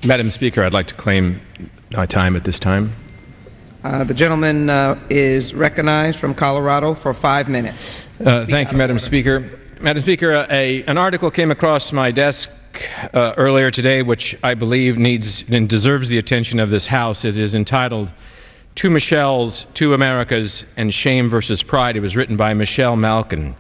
Madam Speaker, I'd like to claim my time at this time. The gentleman is recognized from Colorado for 5 minutes. Thank you, Madam Speaker. Madam Speaker, an article came across my desk earlier today which I believe needs and deserves the attention of this House. It is entitled Two Michelles, Two Americas, and Shame versus Pride. It was written by Michelle Malkin.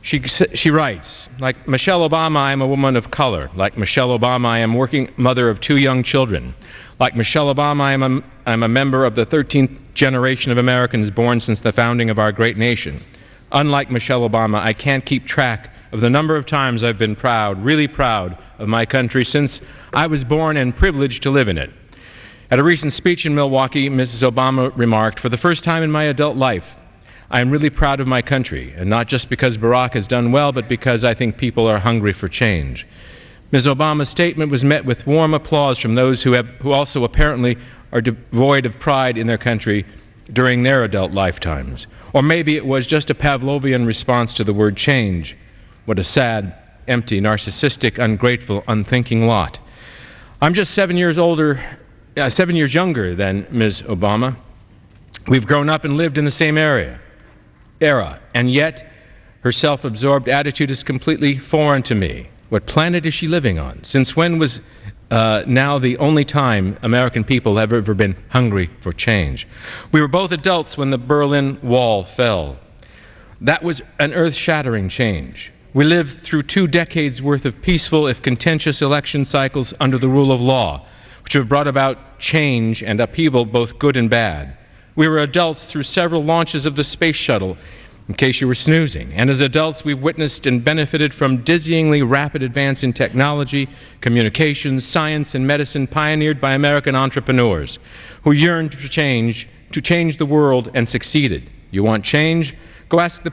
She writes, like Michelle Obama, I am a woman of color. Like Michelle Obama, I am working mother of 2 young children. Like Michelle Obama, I am a member of the 13th generation of Americans born since the founding of our great nation. Unlike Michelle Obama, I can't keep track of the number of times I've been proud, really proud of my country since I was born and privileged to live in it. At a recent speech in Milwaukee, Mrs. Obama remarked, "For the first time in my adult life, I am really proud of my country, and not just because Barack has done well, but because I think people are hungry for change." Ms. Obama's statement was met with warm applause from those who also apparently are devoid of pride in their country during their adult lifetimes. Or maybe it was just a Pavlovian response to the word change. What a sad, empty, narcissistic, ungrateful, unthinking lot. I'm just 7 years younger than Ms. Obama. We've grown up and lived in the same era, and yet her self-absorbed attitude is completely foreign to me. What planet is she living on? Since when was now the only time American people have ever been hungry for change? We were both adults when the Berlin Wall fell. That was an earth-shattering change. We lived through 2 decades worth of peaceful, if contentious, election cycles under the rule of law, which have brought about change and upheaval, both good and bad. We were adults through several launches of the space shuttle, in case you were snoozing. And as adults, we've witnessed and benefited from dizzyingly rapid advance in technology, communications, science, and medicine pioneered by American entrepreneurs who yearned to change the world and succeeded. You want change? Go ask the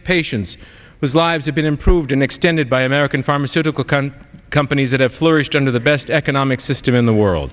patients whose lives have been improved and extended by American pharmaceutical companies that have flourished under the best economic system in the world.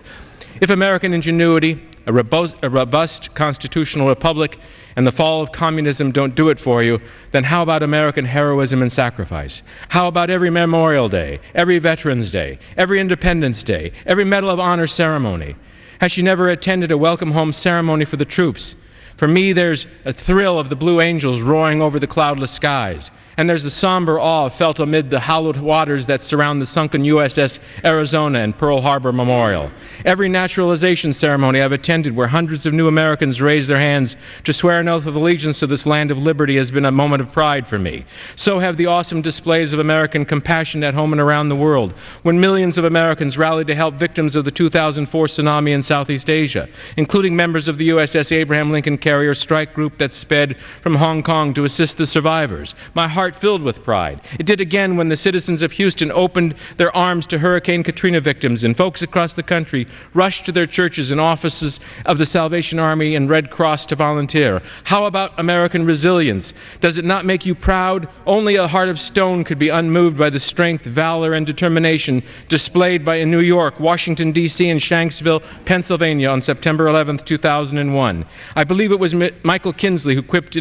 If American ingenuity, a robust constitutional republic, and the fall of communism don't do it for you, then how about American heroism and sacrifice? How about every Memorial Day, every Veterans Day, every Independence Day, every Medal of Honor ceremony? Has she never attended a welcome home ceremony for the troops? For me, there's a thrill of the Blue Angels roaring over the cloudless skies, and there's the somber awe felt amid the hallowed waters that surround the sunken USS Arizona and Pearl Harbor Memorial. Every naturalization ceremony I've attended where hundreds of new Americans raise their hands to swear an oath of allegiance to this land of liberty has been a moment of pride for me. So have the awesome displays of American compassion at home and around the world, when millions of Americans rallied to help victims of the 2004 tsunami in Southeast Asia, including members of the USS Abraham Lincoln Carrier strike group that sped from Hong Kong to assist the survivors. My heart filled with pride. It did again when the citizens of Houston opened their arms to Hurricane Katrina victims, and folks across the country rushed to their churches and offices of the Salvation Army and Red Cross to volunteer. How about American resilience? Does it not make you proud? Only a heart of stone could be unmoved by the strength, valor, and determination displayed by in New York, Washington, D.C., and Shanksville, Pennsylvania on September 11th, 2001. I believe it was Michael Kinsley who quipped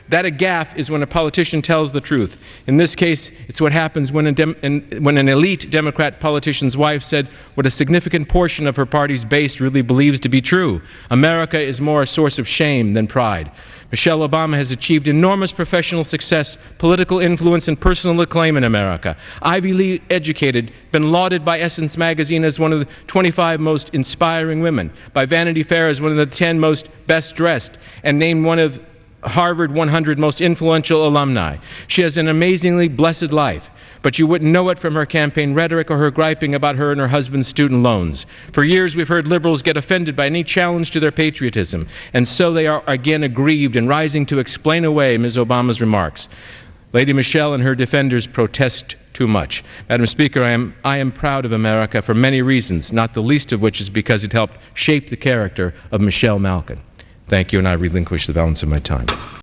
that a gaffe is when a politician tells the truth. In this case, it's what happens when an elite Democrat politician's wife said what a significant portion of her party's base really believes to be true. America is more a source of shame than pride. Michelle Obama has achieved enormous professional success, political influence, and personal acclaim in America. Ivy League educated, been lauded by Essence magazine as one of the 25 most inspiring women, by Vanity Fair as one of the 10 most best dressed, and named one of Harvard 100 most influential alumni. She has an amazingly blessed life, but you wouldn't know it from her campaign rhetoric or her griping about her and her husband's student loans. For years, we've heard liberals get offended by any challenge to their patriotism, and so they are again aggrieved and rising to explain away Ms. Obama's remarks. Lady Michelle and her defenders protest too much. Madam Speaker, I am proud of America for many reasons, not the least of which is because it helped shape the character of Michelle Malkin. Thank you, and I relinquish the balance of my time.